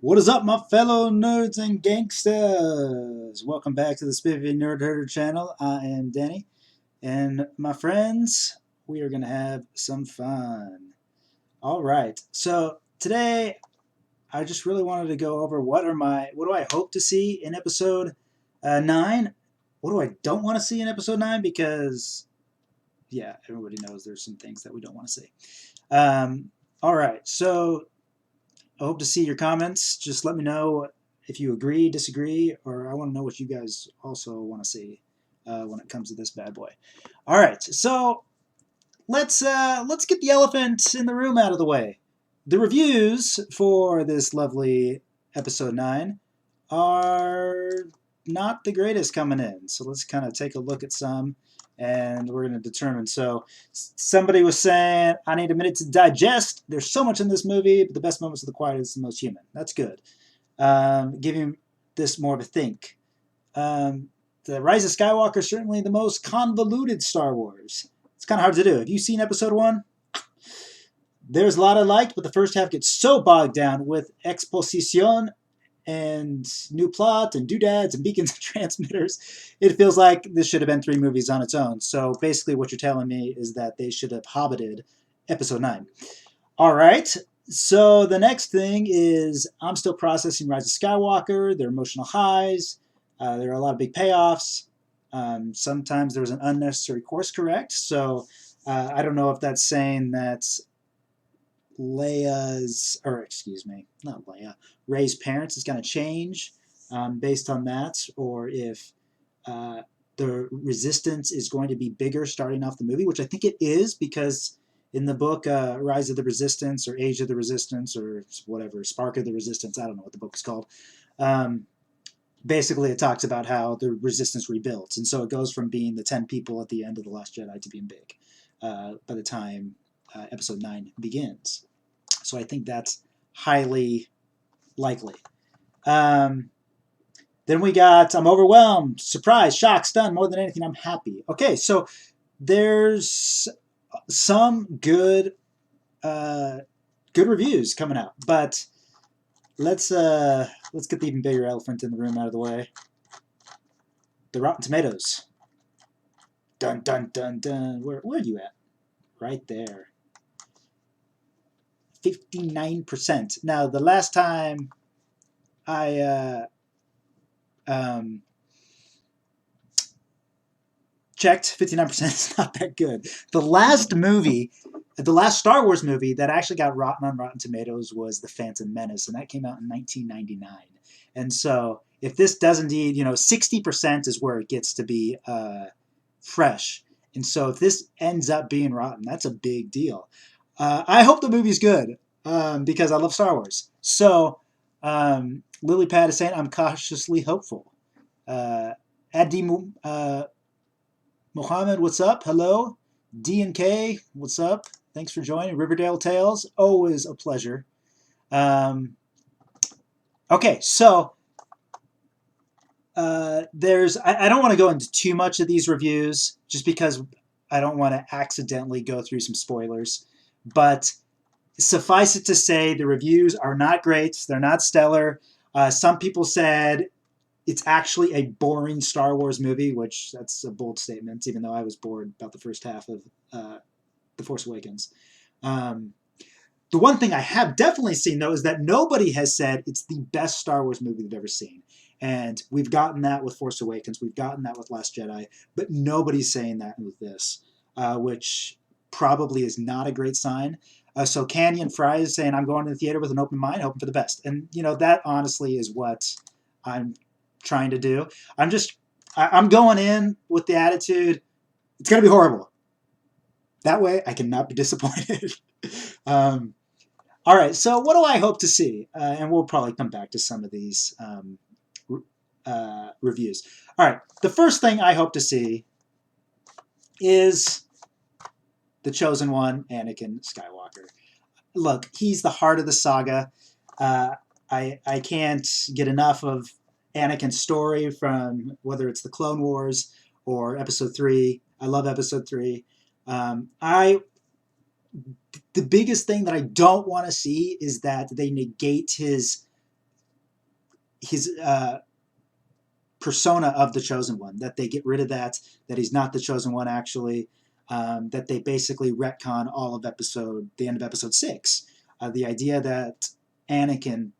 What is up, my fellow nerds and gangsters? Welcome back to the Spiffy Nerd Herder channel. I am Danny, and my friends, we are going to have some fun. All right, so today I just really wanted to go over what do I hope to see in episode 9? What do I don't want to see in episode 9? Because, yeah, everybody knows there's some things that we don't want to see. All right, so I hope to see your comments. Just let me know if you agree, disagree, or I want to know what you guys also want to see when it comes to this bad boy. All right, so let's get the elephant in the room out of the way. The reviews for this lovely episode 9 are not the greatest coming in. So let's kind of take a look at some, and we're going to determine. So somebody was saying, I need a minute to digest. There's so much in this movie, but the best moments of the quiet is the most human. That's good. Giving this more of a think. The Rise of Skywalker is certainly the most convoluted Star Wars. It's kind of hard to do. Have you seen episode 1? There's a lot I liked, but the first half gets so bogged down with exposition and new plot and doodads and beacons and transmitters. It feels like this should have been 3 movies on its own. So basically what you're telling me is that they should have hobbited episode 9. All right. So the next thing is I'm still processing Rise of Skywalker, their emotional highs. There are a lot of big payoffs. Sometimes there was an unnecessary course correct. So I don't know if that's saying that Rey's parents is going to change based on that, or if the resistance is going to be bigger starting off the movie, which I think it is, because in the book Rise of the Resistance or Age of the Resistance or whatever, Spark of the Resistance, I don't know what the book is called. Basically, it talks about how the resistance rebuilds, and so it goes from being the 10 people at the end of The Last Jedi to being big by the time episode 9 begins. So I think that's highly likely. Then we got, I'm overwhelmed, surprised, shocked, stunned, more than anything, I'm happy. Okay, so there's some good reviews coming out, but let's get the even bigger elephant in the room out of the way. The Rotten Tomatoes. Dun dun dun dun. Where are you at? Right there. 59%. Now, the last time I checked, 59% is not that good. The last Star Wars movie that actually got rotten on Rotten Tomatoes was The Phantom Menace, and that came out in 1999. And so if this does indeed, 60% is where it gets to be fresh. And so if this ends up being rotten, that's a big deal. I hope the movie's good because I love Star Wars. So Lily Pad is saying I'm cautiously hopeful. Adi Mohammed, what's up? Hello. D&K, what's up? Thanks for joining. Riverdale Tales, always a pleasure. Okay, so I don't want to go into too much of these reviews just because I don't want to accidentally go through some spoilers. But suffice it to say, the reviews are not great. They're not stellar. Some people said it's actually a boring Star Wars movie, which that's a bold statement, even though I was bored about the first half of The Force Awakens. The one thing I have definitely seen, though, is that nobody has said it's the best Star Wars movie they've ever seen. And we've gotten that with Force Awakens. We've gotten that with Last Jedi. But nobody's saying that with this, which probably is not a great sign. So Canyon Fry is saying, I'm going to the theater with an open mind, hoping for the best. And, that honestly is what I'm trying to do. I'm going in with the attitude, it's going to be horrible. That way I cannot be disappointed. All right, so what do I hope to see? And we'll probably come back to some of these reviews. All right, the first thing I hope to see is the chosen one, Anakin Skywalker. Look, he's the heart of the saga. I can't get enough of Anakin's story, from whether it's the Clone Wars or Episode 3. I love Episode 3. The biggest thing that I don't want to see is that they negate his his persona of the Chosen One, that they get rid of that he's not the Chosen One actually, that they basically retcon all of the end of episode 6. The idea that Anakin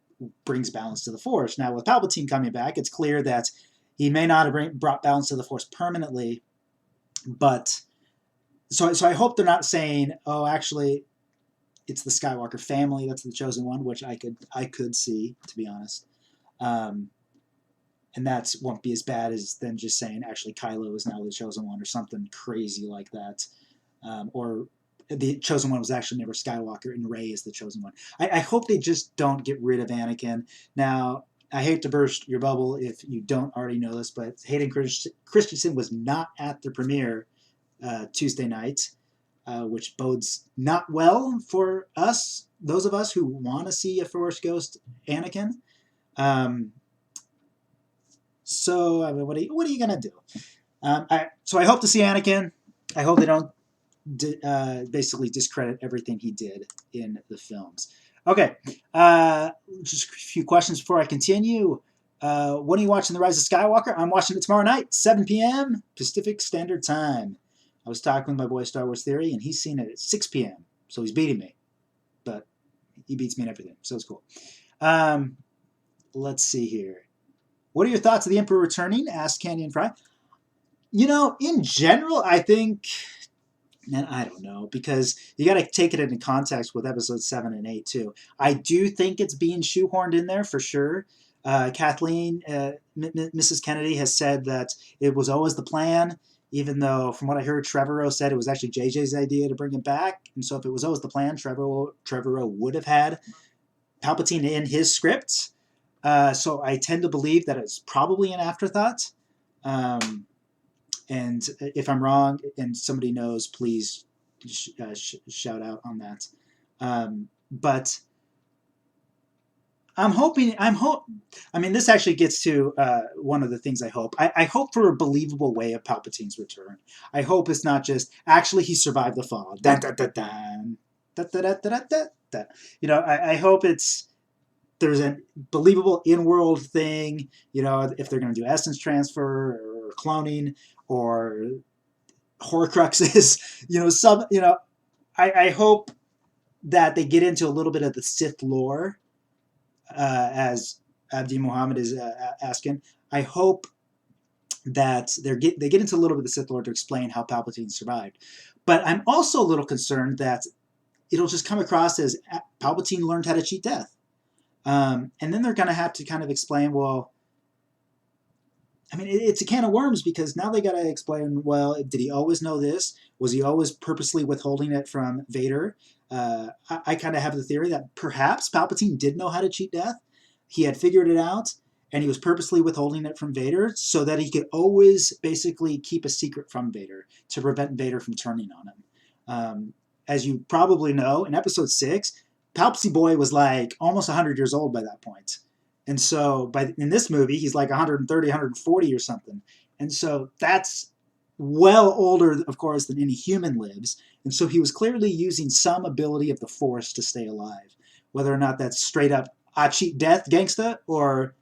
brings balance to the Force. Now, with Palpatine coming back, it's clear that he may not have brought balance to the Force permanently, but so I hope they're not saying, oh, actually, it's the Skywalker family that's the Chosen One, which I could see, to be honest. And that won't be as bad as then just saying, actually, Kylo is now the Chosen One or something crazy like that. Or the Chosen One was actually never Skywalker and Rey is the Chosen One. I hope they just don't get rid of Anakin. Now, I hate to burst your bubble if you don't already know this, but Hayden Christensen was not at the premiere Tuesday night, which bodes not well for us, those of us who want to see a Force Ghost Anakin. So, I mean, what are you gonna do? So I hope to see Anakin. I hope they don't basically discredit everything he did in the films. Okay, just a few questions before I continue. When are you watching The Rise of Skywalker? I'm watching it tomorrow night, 7 p.m. Pacific Standard Time. I was talking with my boy Star Wars Theory, and he's seen it at 6 p.m., so he's beating me. But he beats me in everything, so it's cool. Let's see here. What are your thoughts of The Emperor returning? Asked Canyon Fry. In general, I think, and I don't know, because you got to take it into context with episodes 7 and 8 too. I do think it's being shoehorned in there for sure. Kathleen, Mrs. Kennedy, has said that it was always the plan, even though from what I heard, Trevorrow said it was actually JJ's idea to bring it back. And so if it was always the plan, Trevorrow would have had Palpatine in his script. So I tend to believe that it's probably an afterthought. And if I'm wrong and somebody knows, please shout out on that. But I'm hoping. I mean, this actually gets to one of the things I hope. I hope for a believable way of Palpatine's return. I hope it's not just actually he survived the fall. Dun, dun, dun, dun. Dun, dun, dun, dun, dun, dun. I hope there's a believable in-world thing. If they're going to do essence transfer or cloning or Horcruxes. I hope that they get into a little bit of the Sith lore. As Abdi Muhammad is asking, I hope that they get into a little bit of the Sith lore to explain how Palpatine survived. But I'm also a little concerned that it'll just come across as Palpatine learned how to cheat death. And then they're going to have to kind of explain, well, I mean, it's a can of worms because now they got to explain, well, did he always know this? Was he always purposely withholding it from Vader? I kind of have the theory that perhaps Palpatine did know how to cheat death. He had figured it out, and he was purposely withholding it from Vader so that he could always basically keep a secret from Vader to prevent Vader from turning on him. As you probably know, in Episode 6, Palpsy Boy was like almost 100 years old by that point. And so in this movie, he's like 130, 140 or something. And so that's well older, of course, than any human lives. And so he was clearly using some ability of the Force to stay alive. Whether or not that's straight up, I cheat death gangsta, or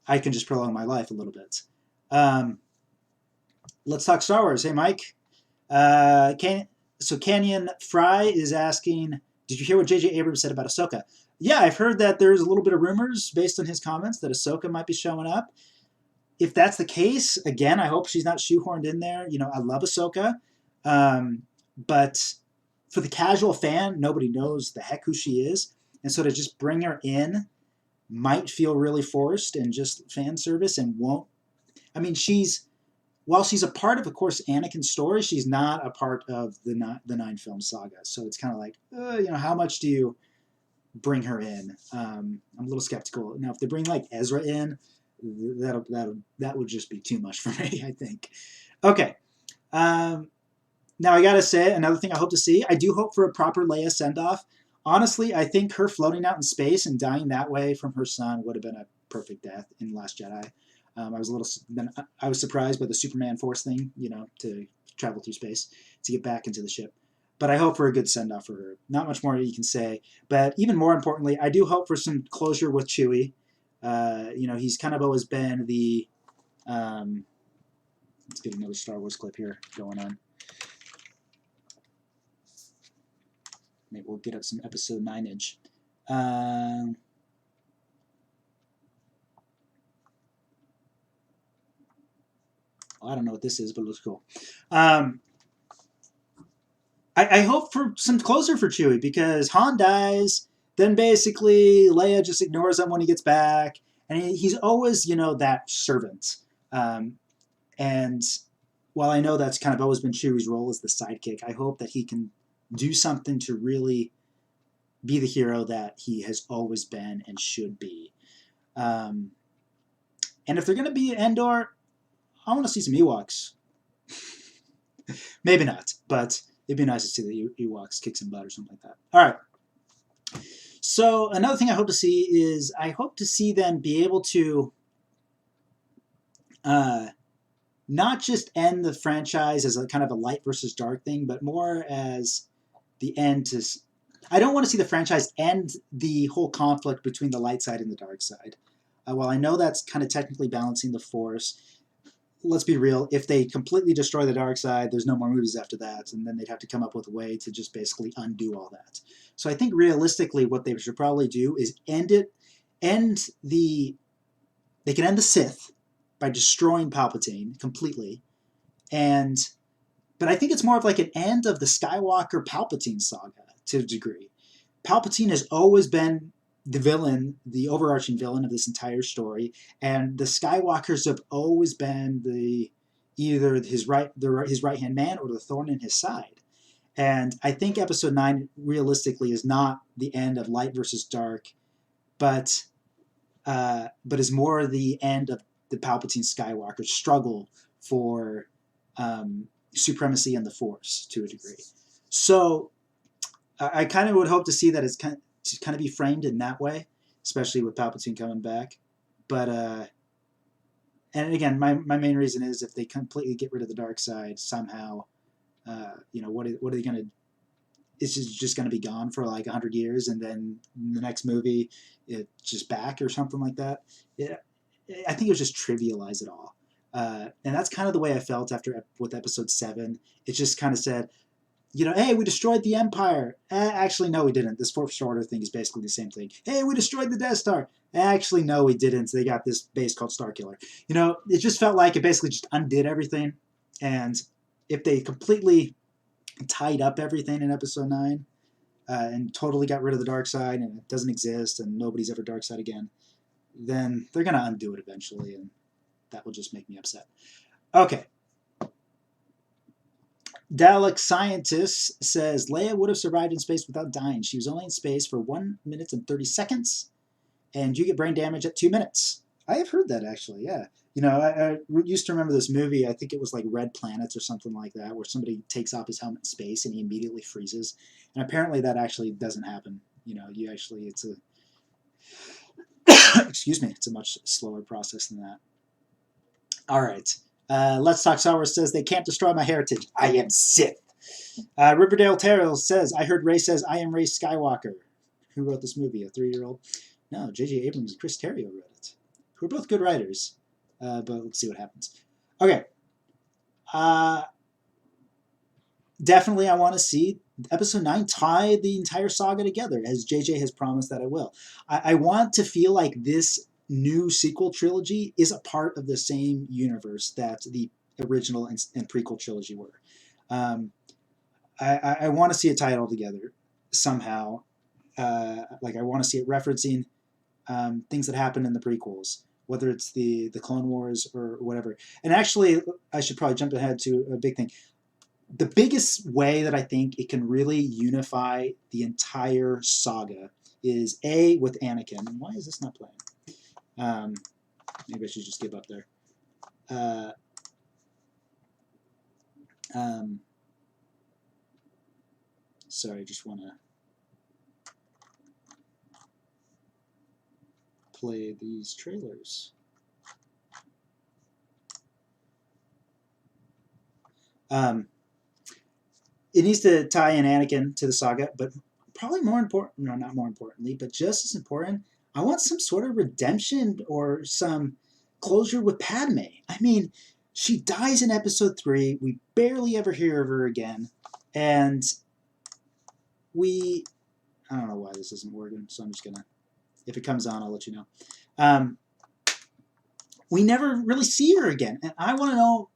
I can just prolong my life a little bit. Let's talk Star Wars. Hey, Mike. So Canyon Fry is asking, did you hear what J.J. Abrams said about Ahsoka? Yeah, I've heard that there's a little bit of rumors based on his comments that Ahsoka might be showing up. If that's the case, again, I hope she's not shoehorned in there. I love Ahsoka. But for the casual fan, nobody knows the heck who she is. And so to just bring her in might feel really forced and just fan service and won't. I mean, while she's a part of course, Anakin's story, she's not a part of the 9-film saga. So it's kind of like, how much do you bring her in? I'm a little skeptical. Now, if they bring like Ezra in, that would just be too much for me, I think. Okay. Now I gotta say another thing I hope to see. I do hope for a proper Leia send-off. Honestly, I think her floating out in space and dying that way from her son would have been a perfect death in Last Jedi. I was surprised by the Superman Force thing, to travel through space to get back into the ship. But I hope for a good send-off for her. Not much more you can say. But even more importantly, I do hope for some closure with Chewie. He's kind of always been the. Let's get another Star Wars clip here going on. Maybe we'll get up some Episode 9-age. I don't know what this is, but it looks cool. I hope for some closure for Chewie, because Han dies, then basically Leia just ignores him when he gets back, and he's always, that servant. And while I know that's kind of always been Chewie's role as the sidekick, I hope that he can do something to really be the hero that he has always been and should be. And if they're going to be Endor, I want to see some Ewoks. Maybe not, but it'd be nice to see the Ewoks kick some butt or something like that. All right. So another thing I hope to see is I hope to see them be able to not just end the franchise as a kind of a light versus dark thing, but more as the end to... I don't want to see the franchise end the whole conflict between the light side and the dark side. While I know that's kind of technically balancing the Force, let's be real, if they completely destroy the dark side, there's no more movies after that, and then they'd have to come up with a way to just basically undo all that. So I think realistically what they should probably do is they can end the Sith by destroying Palpatine completely, but I think it's more of like an end of the Skywalker Palpatine saga to a degree. Palpatine has always been the villain, the overarching villain of this entire story, and the Skywalkers have always been either his right-hand man or the thorn in his side. And I think Episode 9 realistically is not the end of light versus dark, but is more the end of the Palpatine Skywalker struggle for supremacy in the Force to a degree. So I kind of would hope to see that it's kind of be framed in that way, especially with Palpatine coming back. But and again, my main reason is if they completely get rid of the dark side somehow, what are they going to? It's just going to be gone for like 100 years, and then in the next movie, it's just back or something like that. Yeah, I think it was just trivialize it all, and that's kind of the way I felt with Episode 7. It just kind of said, hey, we destroyed the Empire. Actually, no, we didn't. This Fourth Order thing is basically the same thing. Hey, we destroyed the Death Star. Actually, no, we didn't. They got this base called Starkiller. It just felt like it basically just undid everything. And if they completely tied up everything in Episode 9 and totally got rid of the dark side and it doesn't exist and nobody's ever dark side again, then they're going to undo it eventually, and that will just make me upset. Okay. Dalek Scientist says, Leia would have survived in space without dying. She was only in space for 1 minute and 30 seconds, and you get brain damage at 2 minutes. I have heard that, actually, yeah. I used to remember this movie, I think it was like Red Planets or something like that, where somebody takes off his helmet in space and he immediately freezes. And apparently that actually doesn't happen. It's a... Excuse me, it's a much slower process than that. All right. Let's Talk Star Wars says, they can't destroy my heritage. I am Sith. Riverdale Terrell says, I heard Ray says, I am Ray Skywalker. Who wrote this movie? A 3-year-old? No, J.J. Abrams and Chris Terrio wrote it. Who are both good writers. But let's see what happens. Okay. Definitely I want to see Episode 9 tie the entire saga together, as JJ has promised that I will. I want to feel like this new sequel trilogy is a part of the same universe that the original and prequel trilogy were. I want to see it tie it all together somehow. I want to see it referencing things that happened in the prequels, whether it's the Clone Wars or whatever. And actually, I should probably jump ahead to a big thing. The biggest way that I think it can really unify the entire saga is with Anakin. Why is this not playing? Maybe I should just give up there. Sorry, I just want to play these trailers. It needs to tie in Anakin to the saga, but probably more important, no, not more importantly, but just as important, I want some sort of redemption or some closure with Padme. I mean, she dies in episode 3. We barely ever hear of her again. And we. I don't know why this isn't working, so I'm just going to. If it comes on, I'll let you know. We never really see her again. And I want to know,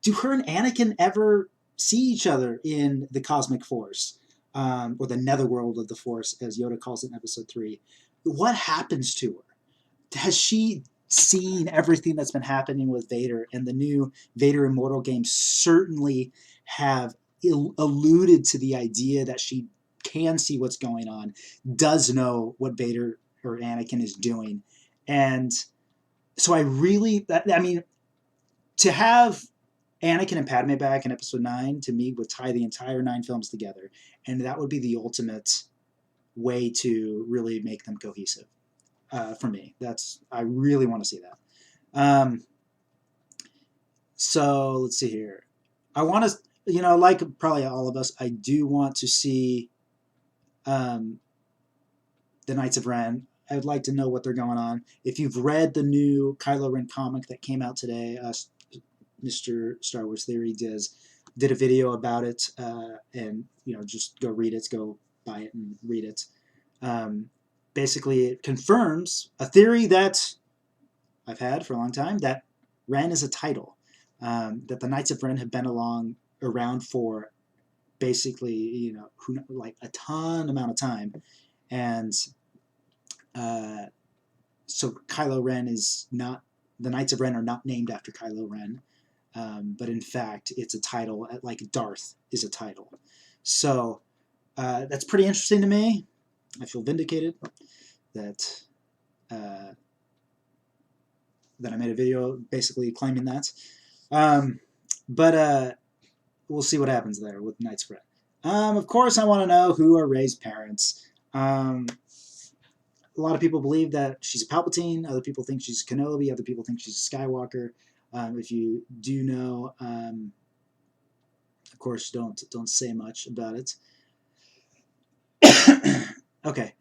do her and Anakin ever see each other in the Cosmic Force? Or the netherworld of the Force, as Yoda calls it in episode 3. What happens to her? Has she seen everything that's been happening with Vader? And the new Vader Immortal games certainly have alluded to the idea that she can see what's going on, does know what Vader or Anakin is doing. And so I mean, to have Anakin and Padme back in episode 9, to me, would tie the entire 9 films together. And that would be the ultimate way to really make them cohesive. For me, I really want to see that. So let's see here. I want to, like probably all of us, I do want to see the Knights of Ren. I would like to know what they're going on. If you've read the new Kylo Ren comic that came out today, Mr. Star Wars Theory did a video about it, and just go read it, go buy it and read it. Basically, it confirms a theory that I've had for a long time, that Ren is a title, that the Knights of Ren have been around for basically like a ton amount of time, and so Kylo Ren is not, the Knights of Ren are not named after Kylo Ren. But in fact, it's a title, like Darth is a title. So that's pretty interesting to me. I feel vindicated that I made a video basically claiming that. But we'll see what happens there with Knights of Ren. Of course, I want to know who are Rey's parents. A lot of people believe that she's a Palpatine. Other people think she's a Kenobi. Other people think she's a Skywalker. If you do know, of course, don't say much about it. Okay.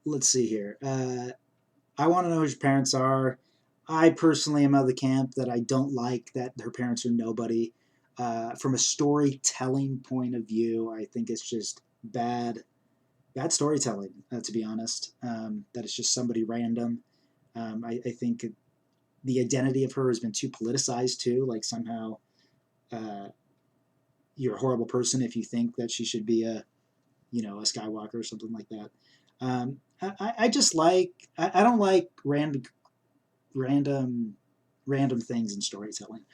Let's see here. I want to know who her parents are. I personally am of the camp that I don't like that her parents are nobody. From a storytelling point of view, I think it's just bad storytelling, to be honest. That it's just somebody random. I think the identity of her has been too politicized too. Like somehow you're a horrible person if you think that she should be a Skywalker or something like that. I just like I don't like random things in storytelling.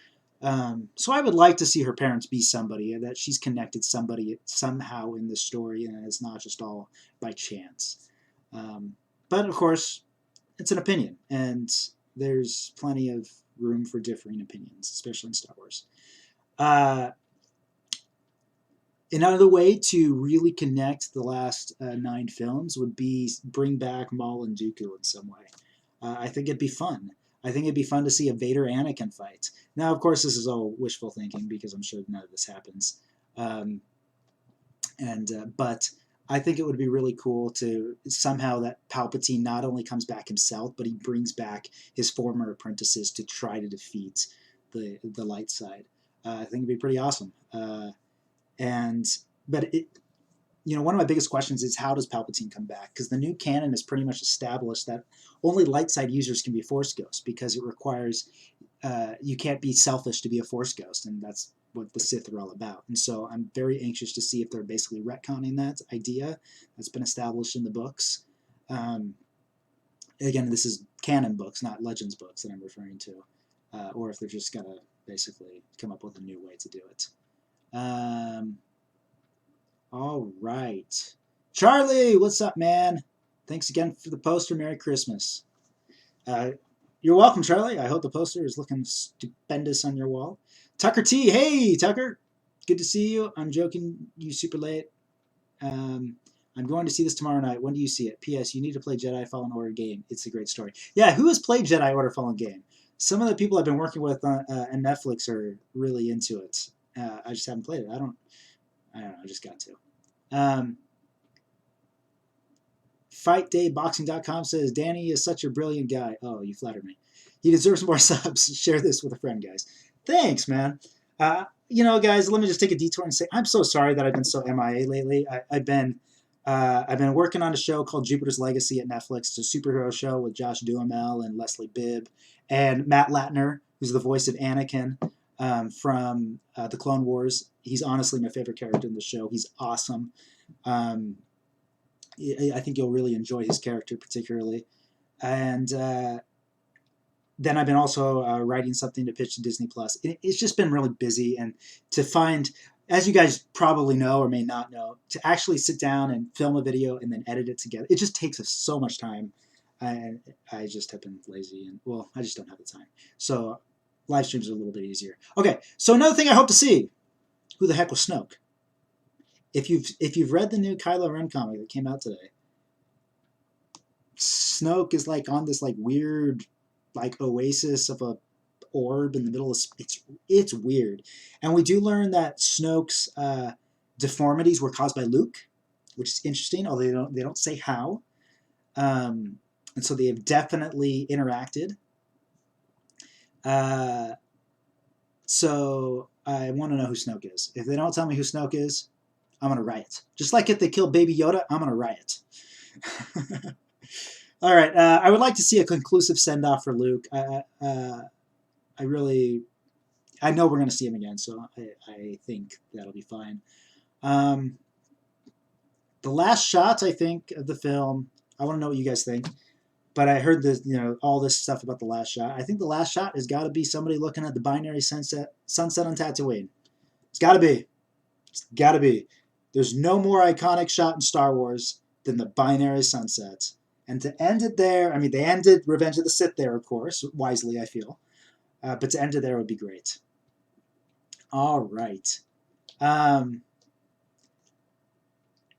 So I would like to see her parents be somebody, that she's connected somebody somehow in the story, and it's not just all by chance. But of course, it's an opinion, and there's plenty of room for differing opinions, especially in Star Wars. Another way to really connect the last 9 films would be bring back Maul and Dooku in some way. I think it'd be fun. I think it'd be fun to see a Vader-Anakin fight. Now, of course, this is all wishful thinking because I'm sure none of this happens. But I think it would be really cool to somehow that Palpatine not only comes back himself, but he brings back his former apprentices to try to defeat the light side. I think it'd be pretty awesome. But one of my biggest questions is, how does Palpatine come back? Because the new canon has pretty much established that only light side users can be Force ghosts, because it requires you can't be selfish to be a Force ghost, and that's what the Sith are all about. And so I'm very anxious to see if they're basically retconning that idea that's been established in the books. Again, this is canon books, not Legends books that I'm referring to, or if they're just going to basically come up with a new way to do it. All right. Charlie, what's up, man? Thanks again for the poster. Merry Christmas. You're welcome, Charlie. I hope the poster is looking stupendous on your wall. Tucker T. Hey, Tucker. Good to see you. I'm joking. You super late. I'm going to see this tomorrow night. When do you see it? P.S. You need to play Jedi Fallen Order game. It's a great story. Yeah, who has played Jedi Order Fallen game? Some of the people I've been working with on Netflix are really into it. I just haven't played it. I don't know. I just got to. FightDayBoxing.com says, Danny is such a brilliant guy. Oh, you flatter me. He deserves more subs. Share this with a friend, guys. Thanks, man. Guys, let me just take a detour and say I'm so sorry that I've been so MIA lately. I've been working on a show called Jupiter's Legacy at Netflix. It's a superhero show with Josh Duhamel and Leslie Bibb and Matt Latner, who's the voice of Anakin from the Clone Wars. He's honestly my favorite character in the show. He's awesome. I think you'll really enjoy his character particularly. And then I've been also writing something to pitch to Disney Plus. It's just been really busy, and to find, as you guys probably know or may not know, to actually sit down and film a video and then edit it together, it just takes us so much time. And I just have been lazy, and well, I just don't have the time. So live streams are a little bit easier. Okay, so another thing I hope to see: who the heck was Snoke? If you've read the new Kylo Ren comic that came out today, Snoke is like on this like weird like oasis of a orb in the middle of it's weird, and we do learn that Snoke's deformities were caused by Luke, which is interesting. Although they don't say how, and so they have definitely interacted. So I want to know who Snoke is. If they don't tell me who Snoke is, I'm gonna riot. Just like if they kill Baby Yoda, I'm gonna riot. All right, I would like to see a conclusive send-off for Luke. I know we're going to see him again, so I think that'll be fine. The last shot, I think, of the film, I want to know what you guys think, but I heard this, all this stuff about the last shot. I think the last shot has got to be somebody looking at the binary sunset on Tatooine. It's got to be. It's got to be. There's no more iconic shot in Star Wars than the binary sunset. And to end it there, I mean, they ended Revenge of the Sith there, of course, wisely, I feel. But to end it there would be great. All right.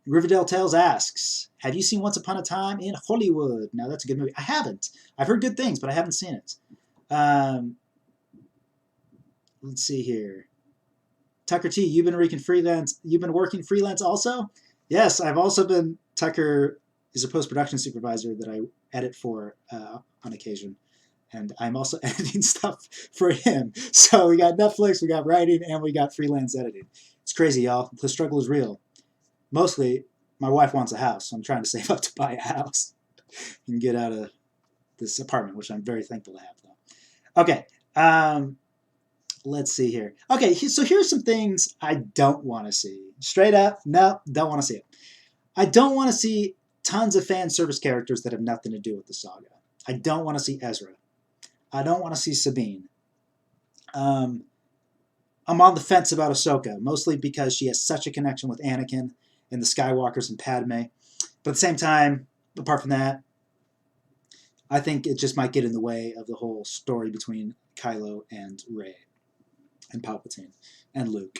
Riverdale Tales asks, have you seen Once Upon a Time in Hollywood? Now, that's a good movie. I haven't. I've heard good things, but I haven't seen it. Let's see here. Tucker T, you've been working freelance. You've been working freelance also? Yes, I've also been. Tucker is a post-production supervisor that I edit for on occasion. And I'm also editing stuff for him. So we got Netflix, we got writing, and we got freelance editing. It's crazy, y'all. The struggle is real. Mostly, my wife wants a house, so I'm trying to save up to buy a house and get out of this apartment, which I'm very thankful to have, though. Okay, let's see here. Okay, so here's some things I don't want to see. Straight up, no, don't want to see it. I don't want to see tons of fan service characters that have nothing to do with the saga. I don't want to see Ezra. I don't want to see Sabine. I'm on the fence about Ahsoka, mostly because she has such a connection with Anakin and the Skywalkers and Padme. But at the same time, apart from that, I think it just might get in the way of the whole story between Kylo and Rey and Palpatine and Luke.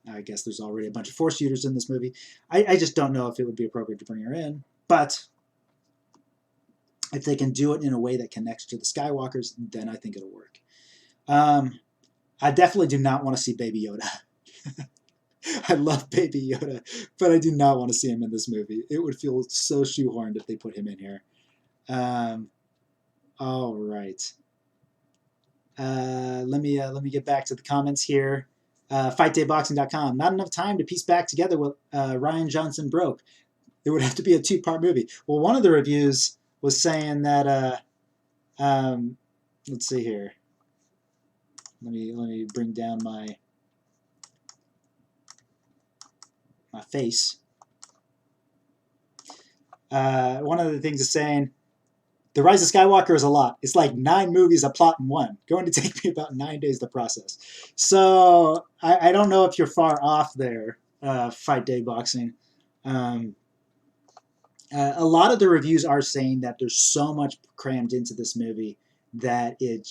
I guess there's already a bunch of Force users in this movie. I just don't know if it would be appropriate to bring her in. But if they can do it in a way that connects to the Skywalkers, then I think it'll work. I definitely do not want to see Baby Yoda. I love Baby Yoda, but I do not want to see him in this movie. It would feel so shoehorned if they put him in here. All right. Let me get back to the comments here. FightDayBoxing.com. Not enough time to piece back together what Ryan Johnson broke. It would have to be a 2-part movie. Well, one of the reviews was saying that. Let's see here. Let me bring down my face. One of the things is saying, the Rise of Skywalker is a lot. It's like 9 movies, a plot in one. Going to take me about 9 days to process. So I don't know if you're far off there, Fight Day Boxing. A lot of the reviews are saying that there's so much crammed into this movie that it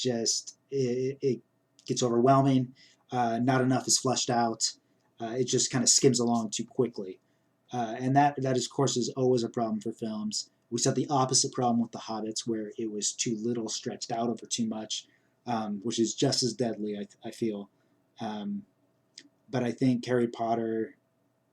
gets overwhelming. Not enough is fleshed out. It just kind of skims along too quickly. And that of course, is always a problem for films. We saw the opposite problem with The Hobbits, where it was too little stretched out over too much, which is just as deadly, I feel. But I think Harry Potter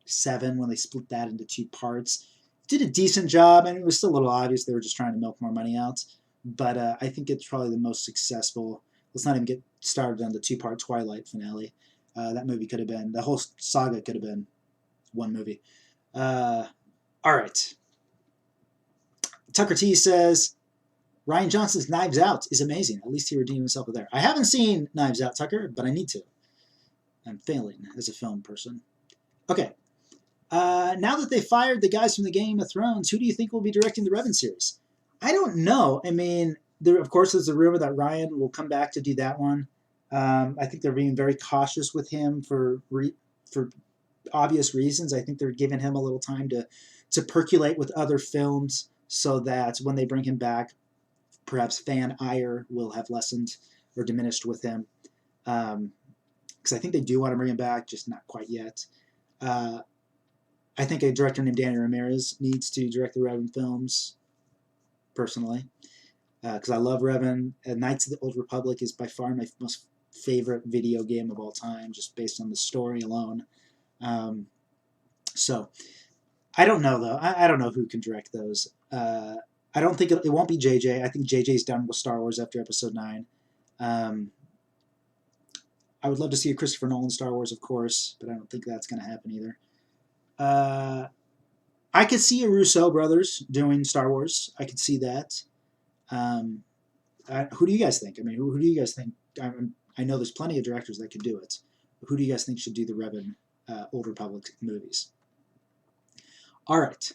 7, when they split that into 2 parts, did a decent job, and it was still a little obvious they were just trying to milk more money out. But I think it's probably the most successful. Let's not even get started on the two-part Twilight finale. That movie could have been, the whole saga could have been one movie. All right. Tucker T says, Rian Johnson's Knives Out is amazing. At least he redeemed himself with there. I haven't seen Knives Out, Tucker, but I need to. I'm failing as a film person. Okay. Now that they fired the guys from the Game of Thrones, who do you think will be directing the Revan series? I don't know. I mean, of course, there's a rumor that Ryan will come back to do that one. I think they're being very cautious with him for obvious reasons. I think they're giving him a little time to percolate with other films so that when they bring him back, perhaps fan ire will have lessened or diminished with him. Because I think they do want to bring him back, just not quite yet. I think a director named Danny Ramirez needs to direct the Revan films, personally, because I love Revan. Knights of the Old Republic is by far my most favorite video game of all time, just based on the story alone. So, I don't know, though. I don't know who can direct those. I don't think it won't be JJ. I think JJ's done with Star Wars after Episode 9. I would love to see a Christopher Nolan Star Wars, of course, but I don't think that's going to happen either. I could see a Russo brothers doing Star Wars. I could see that. Who do you guys think? I mean, who do you guys think? I know there's plenty of directors that could do it. Who do you guys think should do the Revan Old Republic movies? All right.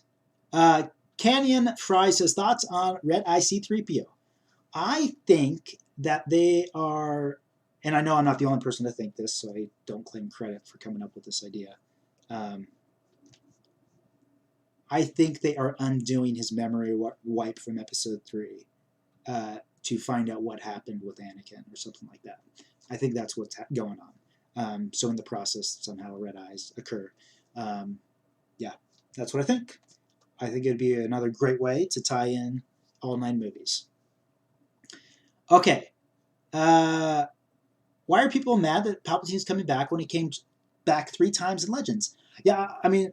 Canyon Fry says, thoughts on Red Eye C-3PO? I think that they are, and I know I'm not the only person to think this, so I don't claim credit for coming up with this idea. I think they are undoing his memory wipe from Episode 3 to find out what happened with Anakin or something like that. I think that's what's going on. So in the process, somehow red eyes occur. Yeah, that's what I think. I think it'd be another great way to tie in all 9 movies. Okay. Why are people mad that Palpatine's coming back when he came back 3 times in Legends? Yeah, I mean,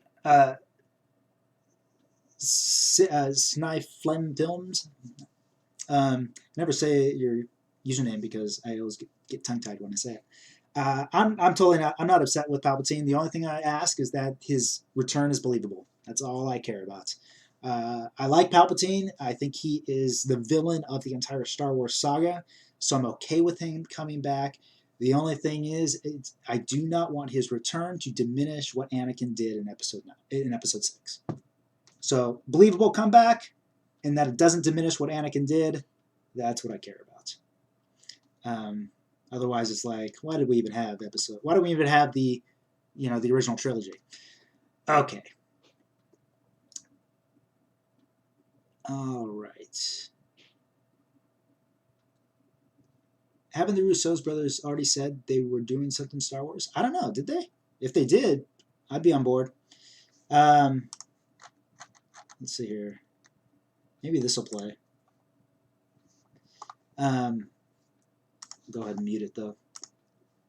Snai Flem Films. Never say your username because I always get tongue-tied when I say it. I'm totally not. I'm not upset with Palpatine. The only thing I ask is that his return is believable. That's all I care about. I like Palpatine. I think he is the villain of the entire Star Wars saga, so I'm okay with him coming back. The only thing is, I do not want his return to diminish what Anakin did in Episode 6. So believable comeback, and that it doesn't diminish what Anakin did. That's what I care about. Otherwise, it's like, why did we even have episode? Why do we even have the original trilogy? Okay. All right. Haven't the Russo's brothers already said they were doing something Star Wars? I don't know. Did they? If they did, I'd be on board. Let's see here. Maybe this will play. Go ahead and mute it, though.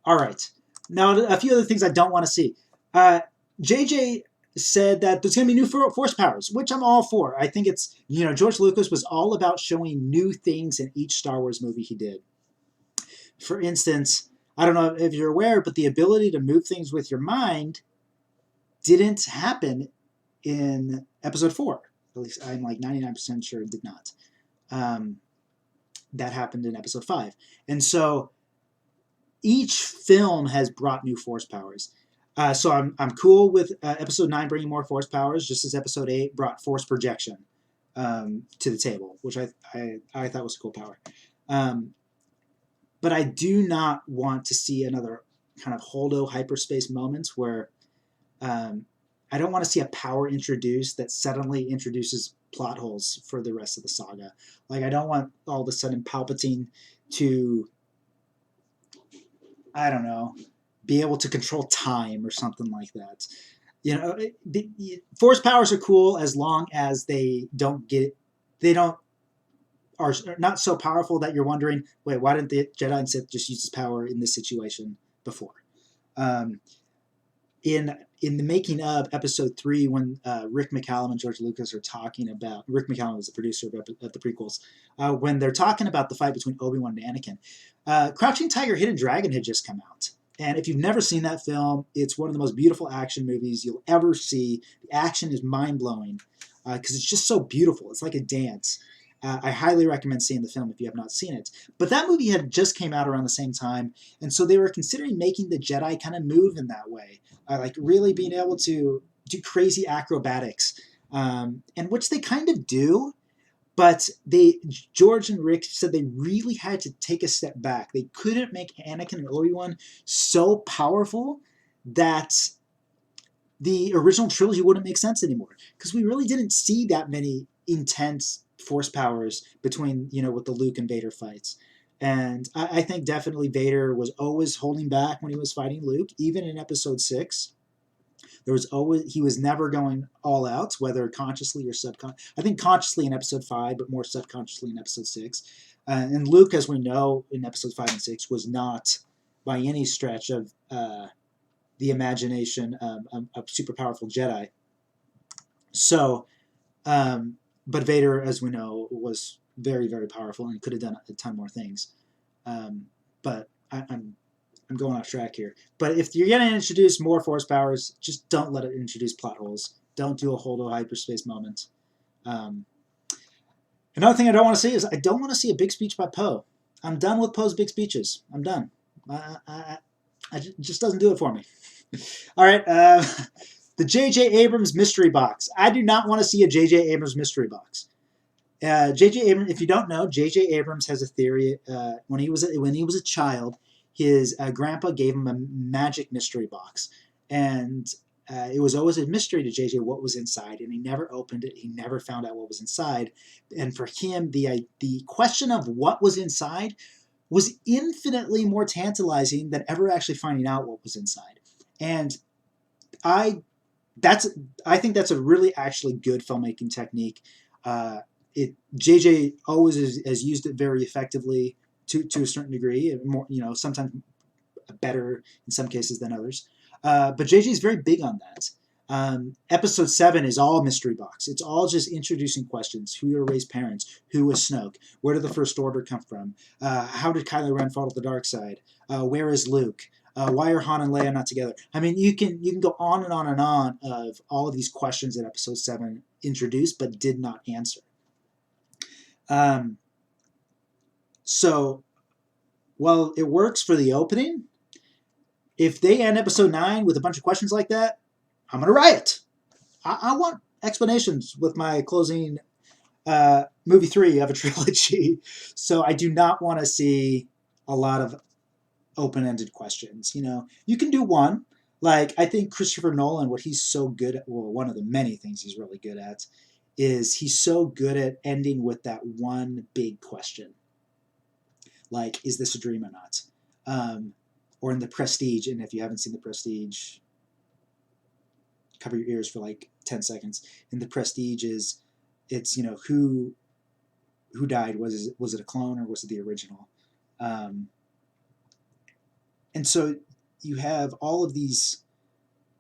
All right. Now, a few other things I don't want to see. JJ said that there's going to be new force powers, which I'm all for. I think it's, George Lucas was all about showing new things in each Star Wars movie he did. For instance, I don't know if you're aware, but the ability to move things with your mind didn't happen in Episode 4. At least I'm like 99% sure it did not. That happened in Episode 5. And so each film has brought new force powers. So I'm cool with Episode 9 bringing more force powers, just as Episode 8 brought force projection to the table, which I thought was a cool power. But I do not want to see another kind of Holdo hyperspace moments where I don't want to see a power introduced that suddenly introduces plot holes for the rest of the saga. Like, I don't want all of a sudden Palpatine to, I don't know, be able to control time or something like that. Force powers are cool as long as they are not so powerful that you're wondering, wait, why didn't the Jedi and Sith just use this power in this situation before? in the making of Episode 3, when Rick McCallum and George Lucas are talking about, Rick McCallum was the producer of the prequels, when they're talking about the fight between Obi-Wan and Anakin, Crouching Tiger, Hidden Dragon had just come out. And if you've never seen that film, it's one of the most beautiful action movies you'll ever see. The action is mind-blowing because it's just so beautiful. It's like a dance. I highly recommend seeing the film if you have not seen it. But that movie had just came out around the same time, and so they were considering making the Jedi kind of move in that way, like really being able to do crazy acrobatics, and which they kind of do. But George and Rick said they really had to take a step back. They couldn't make Anakin and Obi-Wan so powerful that the original trilogy wouldn't make sense anymore, because we really didn't see that many intense force powers between, with the Luke and Vader fights. And I think definitely Vader was always holding back when he was fighting Luke, even in Episode 6. He was never going all out, whether consciously or subconsciously. I think consciously in Episode 5, but more subconsciously in Episode 6. And Luke, as we know, in Episode 5 and 6, was not by any stretch of the imagination a super powerful Jedi. So, but Vader, as we know, was very, very powerful and could have done a ton more things. But I'm going off track here. But if you're going to introduce more force powers, just don't let it introduce plot holes. Don't do a holdo hyperspace moment. Another thing I don't want to see is I don't want to see a big speech by Poe. I'm done with Poe's big speeches. I'm done. It just doesn't do it for me. All right. The J.J. Abrams mystery box. I do not want to see a J.J. Abrams mystery box. J.J. Abrams, if you don't know, J.J. Abrams has a theory. When he was a child, his grandpa gave him a magic mystery box, and it was always a mystery to JJ what was inside, and he never opened it. He never found out what was inside. And for him, the question of what was inside was infinitely more tantalizing than ever actually finding out what was inside. And I think that's a really actually good filmmaking technique. JJ always has used it very effectively to a certain degree, more, sometimes better in some cases than others. But JJ is very big on that. Episode 7 is all mystery box. It's all just introducing questions. Who are Rey's parents? Who was Snoke? Where did the First Order come from? How did Kylo Ren fall to the dark side? Where is Luke? Why are Han and Leia not together? I mean, you can go on and on and on of all of these questions that Episode 7 introduced but did not answer. So, while it works for the opening, if they end Episode 9 with a bunch of questions like that, I'm going to riot. I want explanations with my closing movie 3 of a trilogy. So I do not want to see a lot of open-ended questions. You can do one. Like, I think Christopher Nolan, what he's so good at, well, one of the many things he's really good at, is he's so good at ending with that one big question. Like, is this a dream or not? Or in The Prestige, and if you haven't seen The Prestige, cover your ears for like 10 seconds. In The Prestige it's who died? Was it a clone or was it the original? And so you have all of these.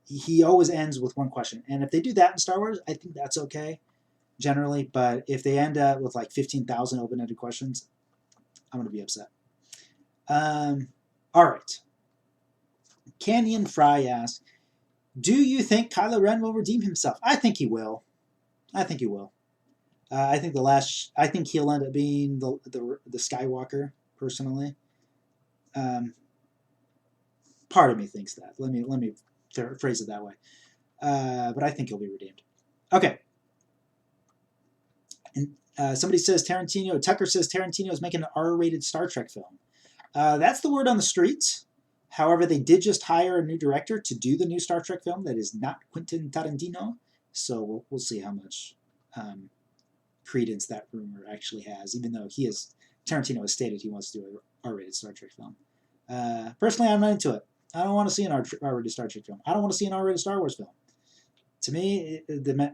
He always ends with one question, and if they do that in Star Wars, I think that's okay generally. But if they end up with like 15,000 open-ended questions, I'm going to be upset. All right. Canyon Fry asks, do you think Kylo Ren will redeem himself? I think he will. I think he'll end up being the Skywalker, personally. Part of me thinks that. Let me phrase it that way. But I think he'll be redeemed. Okay. And somebody says Tucker says Tarantino is making an R-rated Star Trek film. That's the word on the streets. However, they did just hire a new director to do the new Star Trek film that is not Quentin Tarantino. So we'll see how much credence that rumor actually has, even though Tarantino has stated he wants to do an R-rated Star Trek film. Personally, I'm not into it. I don't want to see an R-rated Star Trek film. I don't want to see an R-rated Star Wars film. To me,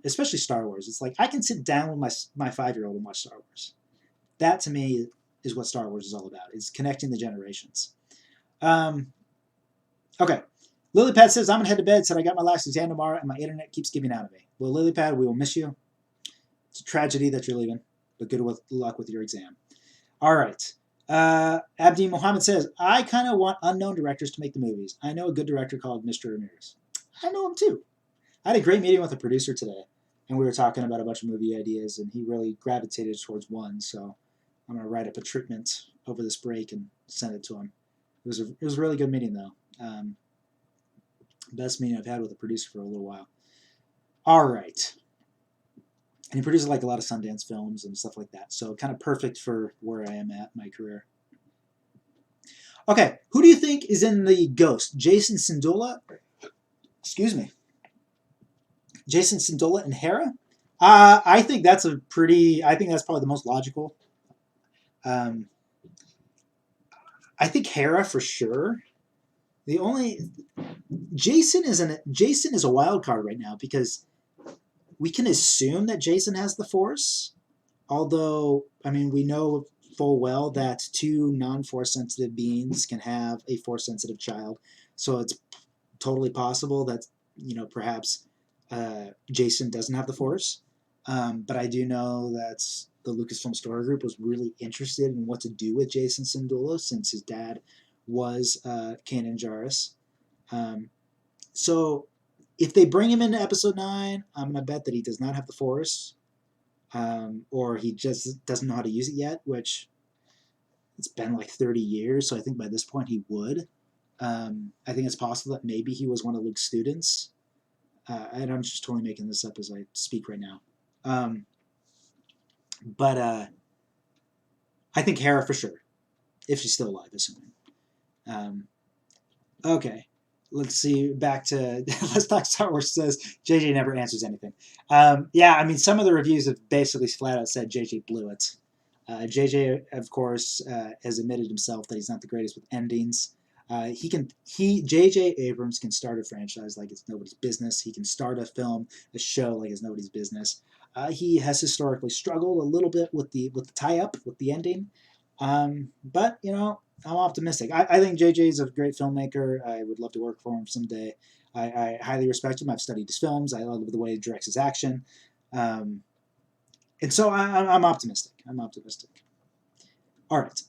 especially Star Wars, it's like I can sit down with my 5-year-old and watch Star Wars. That, to me, is what Star Wars is all about. It's connecting the generations. Okay. Lilypad says, I'm going to head to bed. Said I got my last exam tomorrow and my internet keeps giving out of me. Well, Lilypad, we will miss you. It's a tragedy that you're leaving, but good luck with your exam. All right. Abdi Mohammed says, I kind of want unknown directors to make the movies. I know a good director called Mr. Ramirez. I know him too. I had a great meeting with a producer today, and we were talking about a bunch of movie ideas, and he really gravitated towards one, so I'm going to write up a treatment over this break and send it to him. It was a really good meeting, though. Best meeting I've had with a producer for a little while. All right. And he produces like a lot of Sundance films and stuff like that. So kind of perfect for where I am at in my career. Okay, who do you think is in the Ghost? Jason Sindola? Excuse me. Jason Sindola and Hera? I think that's probably the most logical. I think Hera for sure. Jason is a wild card right now because we can assume that Jason has the Force, although, I mean, we know full well that two non-Force sensitive beings can have a Force sensitive child, so it's totally possible that, perhaps Jason doesn't have the Force. But I do know that the Lucasfilm Story Group was really interested in what to do with Jason Syndulla since his dad was Kanan Jarrus. So if they bring him into Episode 9, I'm going to bet that he does not have the Force, or he just doesn't know how to use it yet, which it's been like 30 years, so I think by this point he would. I think it's possible that maybe he was one of Luke's students. And I'm just totally making this up as I speak right now. But I think Hera for sure, if she's still alive, assuming. Okay, let's see. Back to let's talk Star Wars. Says JJ never answers anything. Yeah, I mean, some of the reviews have basically flat out said JJ blew it. JJ, of course, has admitted himself that he's not the greatest with endings. JJ Abrams can start a franchise like it's nobody's business. He can start a film, a show like it's nobody's business. He has historically struggled a little bit with the tie-up, with the ending. But, I'm optimistic. I think JJ is a great filmmaker. I would love to work for him someday. I highly respect him. I've studied his films. I love the way he directs his action. And so I'm optimistic. I'm optimistic. All right.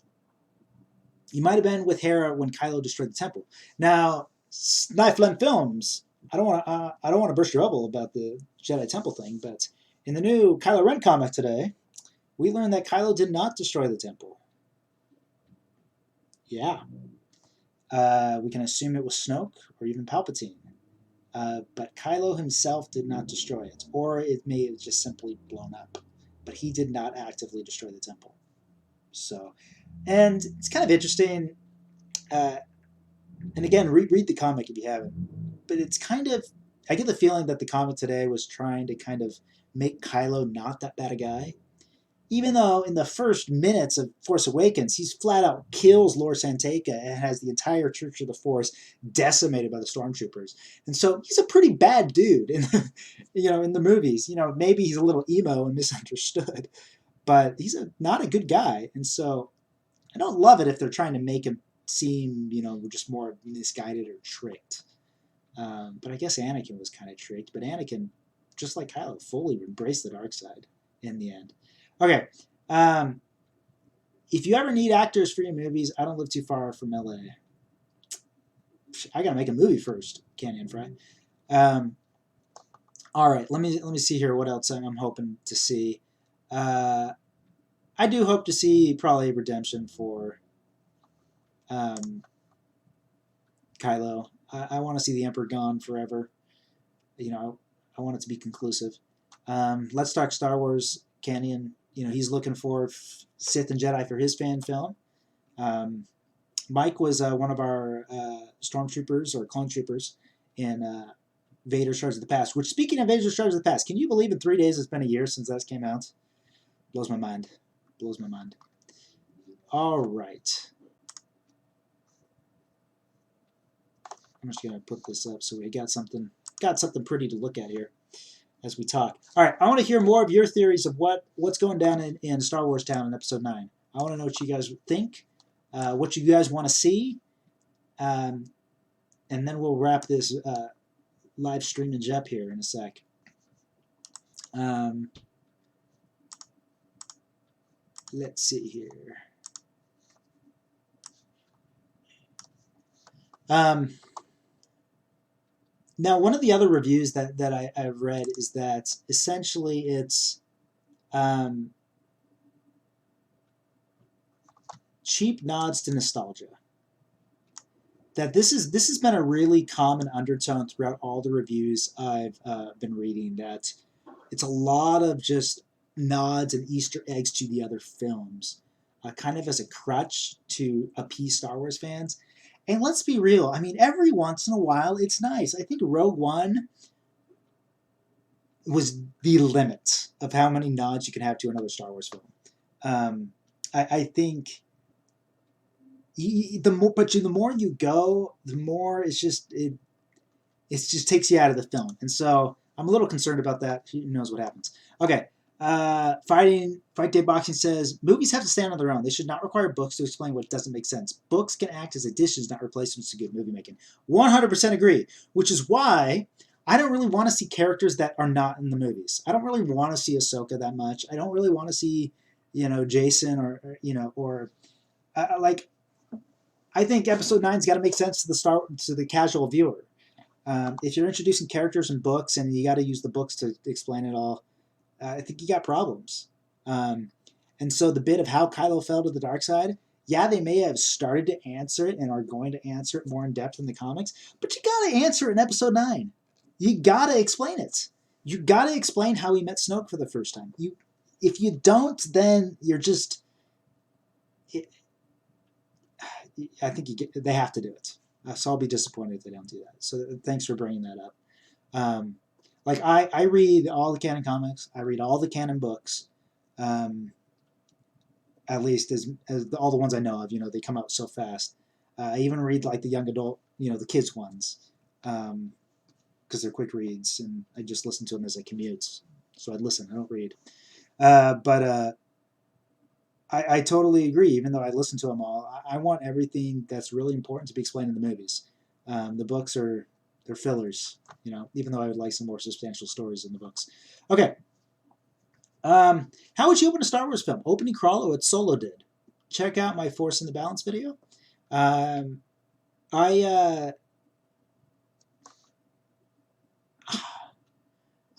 You might have been with Hera when Kylo destroyed the temple. Now, Sniflem Films. I don't want to burst your bubble about the Jedi Temple thing, but in the new Kylo Ren comic today, we learned that Kylo did not destroy the temple. Yeah. We can assume it was Snoke or even Palpatine. But Kylo himself did not destroy it, or it may have just simply blown up. But he did not actively destroy the temple. So, and it's kind of interesting. And again, read the comic if you haven't. But it's kind of, I get the feeling that the comic today was trying to kind of make Kylo not that bad a guy. Even though in the first minutes of Force Awakens, he's flat out kills Lord Santeca and has the entire Church of the Force decimated by the stormtroopers. And so he's a pretty bad dude in the movies. Maybe he's a little emo and misunderstood, but he's not a good guy. And so I don't love it if they're trying to make him seem, just more misguided or tricked. But I guess Anakin was kind of tricked. But Anakin, just like Kylo, fully embraced the dark side in the end. Okay. If you ever need actors for your movies, I don't live too far from LA. I gotta make a movie first, Canyon Fry. All right, let me see here what else I'm hoping to see. I do hope to see probably redemption for Kylo. I want to see the Emperor gone forever. I want it to be conclusive. Let's talk Star Wars. Canyon, he's looking for Sith and Jedi for his fan film. Mike was one of our stormtroopers or clone troopers in Vader's Shards of the Past. Which, speaking of Vader's Shards of the Past, can you believe in 3 days it's been a year since that came out? Blows my mind. Blows my mind. All right. I'm just gonna put this up so we got something pretty to look at here as we talk. All right, I want to hear more of your theories of what's going down in Star Wars Town in Episode 9. I want to know what you guys think, what you guys want to see. and then we'll wrap this live streamage up here in a sec. Let's see here. Now, one of the other reviews that I've read is that essentially it's cheap nods to nostalgia. That this has been a really common undertone throughout all the reviews I've been reading. That it's a lot of just nods and Easter eggs to the other films, kind of as a crutch to appease Star Wars fans. And let's be real. I mean, every once in a while, it's nice. I think Rogue One was the limit of how many nods you can have to another Star Wars film. I think the more you go, the more it just takes you out of the film, and so I'm a little concerned about that. Who knows what happens? Okay. Fight Day Boxing says movies have to stand on their own. They should not require books to explain what doesn't make sense. Books can act as additions, not replacements to good movie making. 100% agree. Which is why I don't really want to see characters that are not in the movies. I don't really want to see Ahsoka that much. I don't really want to see, Jason or like. I think Episode 9's got to make sense to the casual viewer. If you're introducing characters in books and you got to use the books to explain it all, I think you got problems. And so the bit of how Kylo fell to the dark side, yeah, they may have started to answer it and are going to answer it more in depth in the comics, but you got to answer it in Episode 9. You got to explain it. You got to explain how he met Snoke for the first time. If you don't, then you're just... I think they have to do it. So I'll be disappointed if they don't do that. So thanks for bringing that up. Like I read all the canon comics. I read all the canon books. At least as all the ones I know of. They come out so fast. I even read like the young adult, the kids ones, because they're quick reads, and I just listen to them as I commute. So I listen. I don't read. But I totally agree. Even though I listen to them all, I want everything that's really important to be explained in the movies. The books they're fillers, even though I would like some more substantial stories in the books. Okay. How would you open a Star Wars film? Opening crawl or what Solo did? Check out my Force in the Balance video. I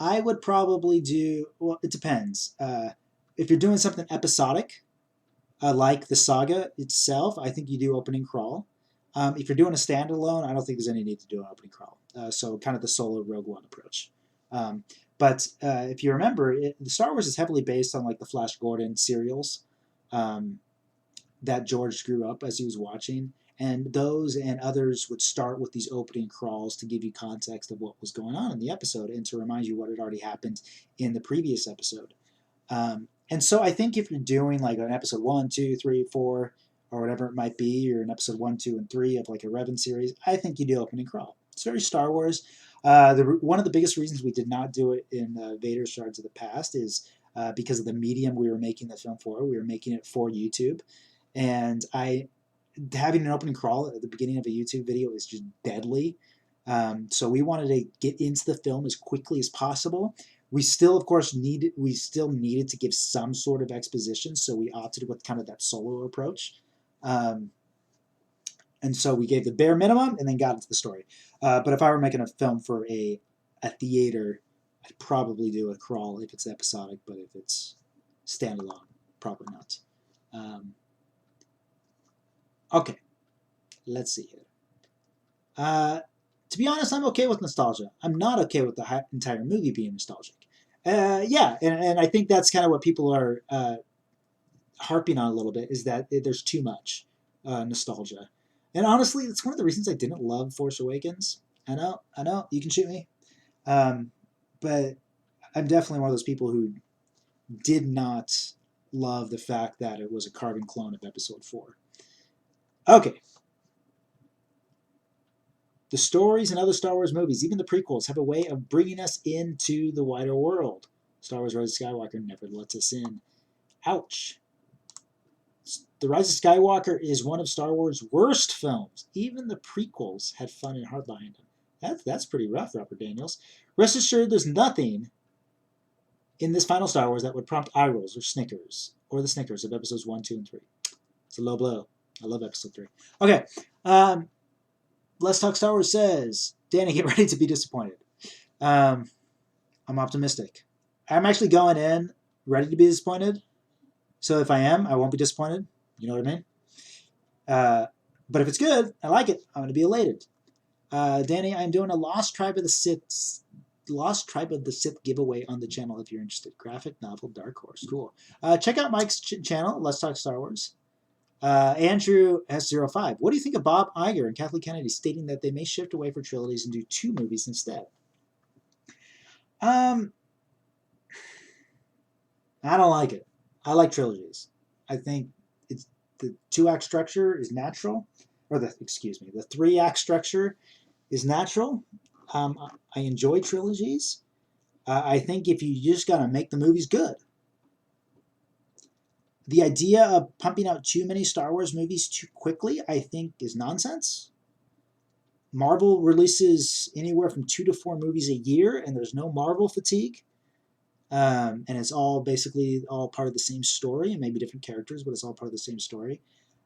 would probably do, well, it depends. If you're doing something episodic, like the saga itself, I think you do opening crawl. If you're doing a standalone, I don't think there's any need to do an opening crawl. So kind of the Solo Rogue One approach. But if you remember, the Star Wars is heavily based on like the Flash Gordon serials that George grew up as he was watching. And those and others would start with these opening crawls to give you context of what was going on in the episode and to remind you what had already happened in the previous episode. And so I think if you're doing like an episode 1, 2, 3, 4, or whatever it might be, or an episode 1, 2, and 3 of like a Revan series, I think you do opening crawl. It's very Star Wars. One of the biggest reasons we did not do it in Vader Shards of the Past is because of the medium we were making the film for. We were making it for YouTube. And having an opening crawl at the beginning of a YouTube video is just deadly. So we wanted to get into the film as quickly as possible. We still, of course, needed to give some sort of exposition, so we opted with kind of that Solo approach. And so we gave the bare minimum and then got into the story. But if I were making a film for a theater, I'd probably do a crawl if it's episodic, but if it's standalone, probably not. Okay, let's see here. To be honest, I'm okay with nostalgia. I'm not okay with the entire movie being nostalgic. Yeah, and I think that's kind of what people are harping on a little bit, is that there's too much nostalgia. And honestly, it's one of the reasons I didn't love Force Awakens. I know, you can shoot me. But I'm definitely one of those people who did not love the fact that it was a carbon clone of Episode 4. Okay. The stories in other Star Wars movies, even the prequels, have a way of bringing us into the wider world. Star Wars Rise of Skywalker never lets us in. Ouch. The Rise of Skywalker is one of Star Wars' worst films. Even the prequels had fun and heart behind them. That's pretty rough, Robert Daniels. Rest assured, there's nothing in this final Star Wars that would prompt eye rolls or snickers, or the snickers of episodes 1, 2, and 3. It's a low blow. I love episode 3. Okay, Let's Talk Star Wars says, Danny, get ready to be disappointed. I'm optimistic. I'm actually going in ready to be disappointed. So if I am, I won't be disappointed. You know what I mean? But if it's good, I like it, I'm going to be elated. Danny, I'm doing a Lost Tribe of the Sith giveaway on the channel if you're interested. Graphic novel, Dark Horse. Cool. Check out Mike's channel, Let's Talk Star Wars. Andrew S05. What do you think of Bob Iger and Kathleen Kennedy stating that they may shift away from trilogies and do 2 movies instead? I don't like it. I like trilogies. I think it's the 2-act structure is natural, or the 3-act structure is natural. I enjoy trilogies. I think if you just gotta make the movies good. The idea of pumping out too many Star Wars movies too quickly, I think, is nonsense. Marvel releases anywhere from 2 to 4 movies a year, and there's no Marvel fatigue. And it's all basically all part of the same story, and maybe different characters, but it's all part of the same story.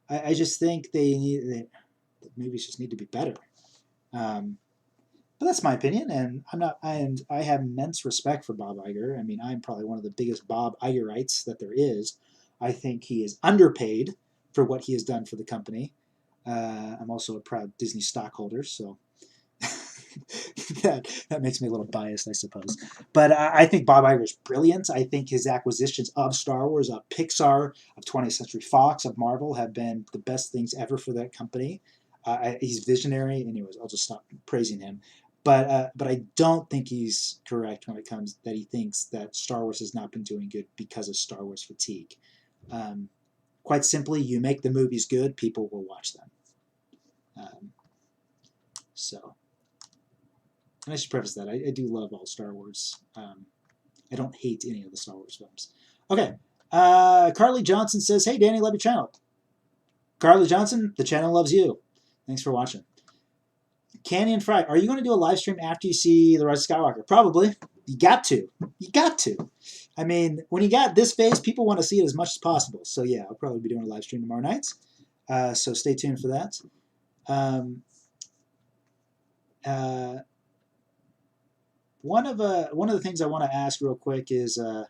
I just think the movies just need to be better. But that's my opinion, and I have immense respect for Bob Iger. I mean, I'm probably one of the biggest Bob Igerites that there is. I think he is underpaid for what he has done for the company. I'm also a proud Disney stockholder, so that makes me a little biased, I suppose. But I think Bob Iger is brilliant. I think his acquisitions of Star Wars, of Pixar, of 20th Century Fox, of Marvel have been the best things ever for that company. He's visionary. Anyways, I'll just stop praising him. But I don't think he's correct when it comes that he thinks that Star Wars has not been doing good because of Star Wars fatigue. Quite simply, you make the movies good, people will watch them. And I should preface that I do love all Star Wars. I don't hate any of the Star Wars films. Okay, Carly Johnson says, "Hey Danny, love your channel." Carly Johnson, the channel loves you. Thanks for watching. Canyon Fry, are you going to do a live stream after you see The Rise of Skywalker? Probably. You got to. You got to. I mean, when you got this phase, people want to see it as much as possible. So yeah, I'll probably be doing a live stream tomorrow night. So stay tuned for that. One of the things I want to ask real quick is, what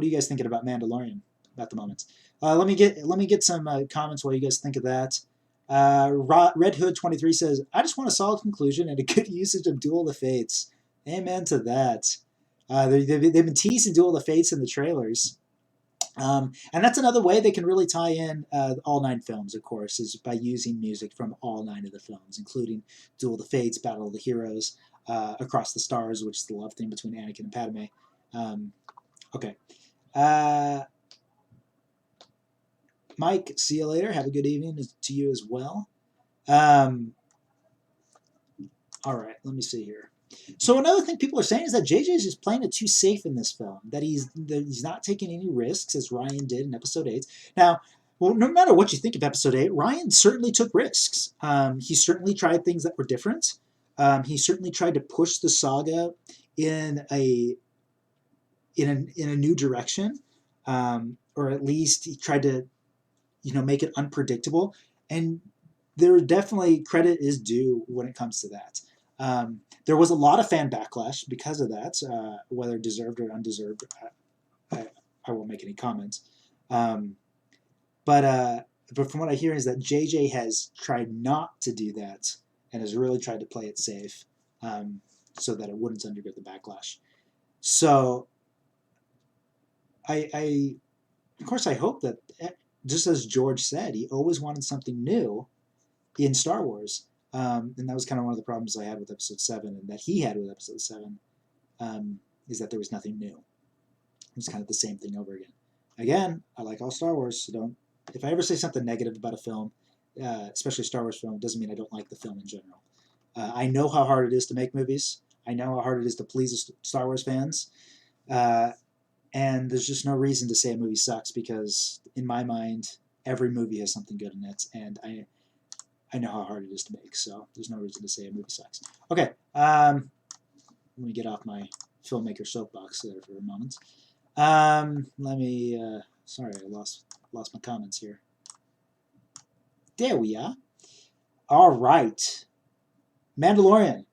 are you guys thinking about Mandalorian at the moment? Let me get some comments while you guys think of that. Red Hood 23 says, "I just want a solid conclusion and a good usage of Duel of the Fates." Amen to that. They've been teasing Duel of the Fates in the trailers. And that's another way they can really tie in all 9 films, of course, is by using music from all 9 of the films, including Duel of the Fates, Battle of the Heroes, Across the Stars, which is the love theme between Anakin and Padme. Okay. Mike, see you later. Have a good evening to you as well. All right, let me see here. So another thing people are saying is that JJ is just playing it too safe in this film, that he's not taking any risks as Ryan did in Episode 8. Now, well, no matter what you think of Episode 8, Ryan certainly took risks. He certainly tried things that were different. He certainly tried to push the saga in a new direction, or at least he tried to make it unpredictable. And there definitely credit is due when it comes to that. There was a lot of fan backlash because of that, whether deserved or undeserved. I won't make any comments. But from what I hear is that JJ has tried not to do that and has really tried to play it safe, so that it wouldn't undergo the backlash. So of course, I hope that, just as George said, he always wanted something new in Star Wars. And that was kind of one of the problems I had with Episode 7, and that he had with Episode 7, is that there was nothing new. It was kind of the same thing over again. Again, I like all Star Wars, so if I ever say something negative about a film, especially a Star Wars film, it doesn't mean I don't like the film in general. I know how hard it is to make movies. I know how hard it is to please Star Wars fans. and there's just no reason to say a movie sucks because, in my mind, every movie has something good in it, and I know how hard it is to make, so there's no reason to say a movie sucks. Okay, let me get off my filmmaker soapbox there for a moment. Let me. Sorry, I lost my comments here. There we are. All right, Mandalorian.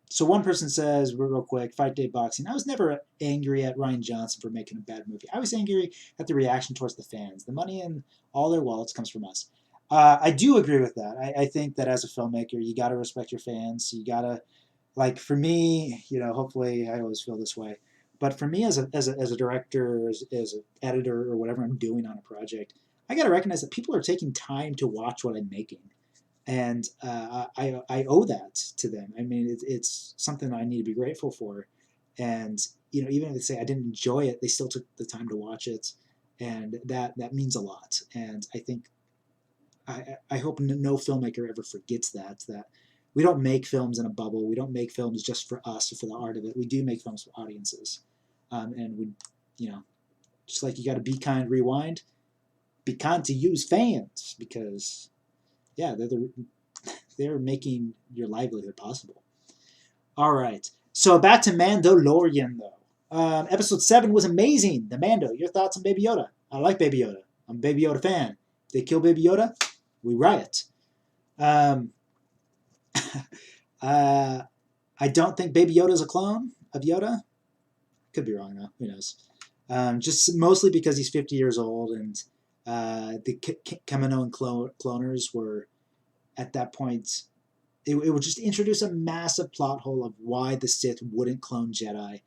So one person says, real quick, Fight Day Boxing. I was never angry at Rian Johnson for making a bad movie. I was angry at the reaction towards the fans. The money in all their wallets comes from us. I do agree with that. I think that as a filmmaker, you got to respect your fans. You got to, like, for me, hopefully I always feel this way. But for me as a director, as an editor, or whatever I'm doing on a project, I got to recognize that people are taking time to watch what I'm making. And I owe that to them. I mean, it's something I need to be grateful for. And even if they say I didn't enjoy it, they still took the time to watch it, and that means a lot. And I think I hope no filmmaker ever forgets that we don't make films in a bubble. We don't make films just for us or for the art of it. We do make films for audiences, and just like you got to be kind, rewind, be kind to use fans because yeah, they're making your livelihood possible. All right. So back to Mandalorian, though. Episode 7 was amazing. The Mando. Your thoughts on Baby Yoda? I like Baby Yoda. I'm a Baby Yoda fan. If they kill Baby Yoda, we riot. I don't think Baby Yoda is a clone of Yoda. Could be wrong, though. Who knows? Just mostly because he's 50 years old, and the Kaminoan cloners were, at that point, it would just introduce a massive plot hole of why the Sith wouldn't clone Jedi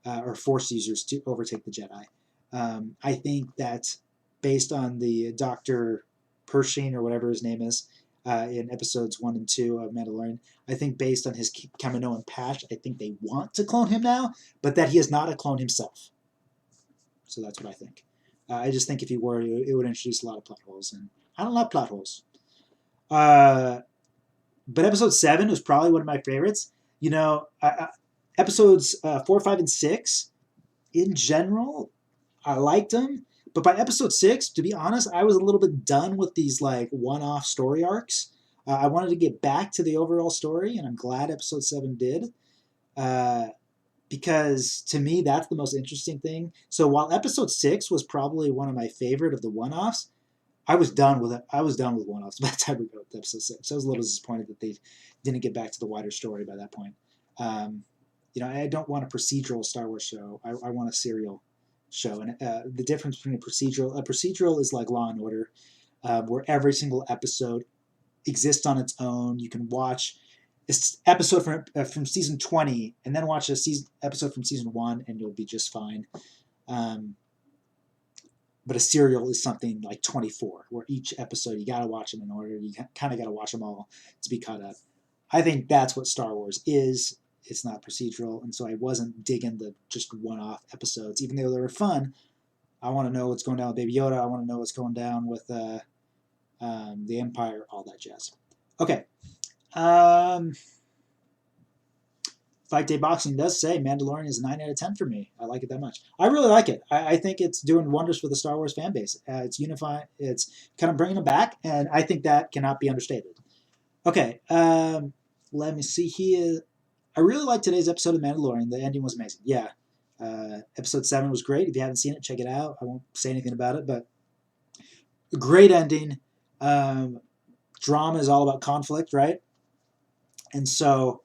or Force users to overtake the Jedi. I think that based on the Dr. Pershing, or whatever his name is, in episodes 1 and 2 of Mandalorian, I think based on his Kaminoan past, I think they want to clone him now, but that he is not a clone himself. So that's what I think. I just think if he were, it would introduce a lot of plot holes, and I don't like plot holes. But episode 7 was probably one of my favorites. Episodes 4, 5, and 6, in general, I liked them. But by episode 6, to be honest, I was a little bit done with these like one-off story arcs. I wanted to get back to the overall story, and I'm glad episode 7 did. Because to me, that's the most interesting thing. So while episode 6 was probably one of my favorite of the one-offs, I was done with it. I was done with one-offs by the time we got to episode 6. I was a little disappointed that they didn't get back to the wider story by that point. I don't want a procedural Star Wars show. I want a serial show. And the difference between a procedural is like Law and Order, where every single episode exists on its own. You can watch an episode from season 20 and then watch episode from season 1 and you'll be just fine. But a serial is something like 24, where each episode you got to watch them in order. You kind of got to watch them all to be caught up. I think that's what Star Wars is. It's not procedural, and so I wasn't digging the just one-off episodes, even though they were fun. I want to know what's going down with Baby Yoda. I want to know what's going down with the Empire, all that jazz. Okay. Fight Day Boxing does say Mandalorian is a 9 out of 10 for me. I like it that much. I really like it. I think it's doing wonders for the Star Wars fan base. It's unifying. It's kind of bringing them back, and I think that cannot be understated. Okay, let me see here. I really like today's episode of Mandalorian. The ending was amazing. Yeah, episode 7 was great. If you haven't seen it, check it out. I won't say anything about it, but a great ending. Drama is all about conflict, right? And so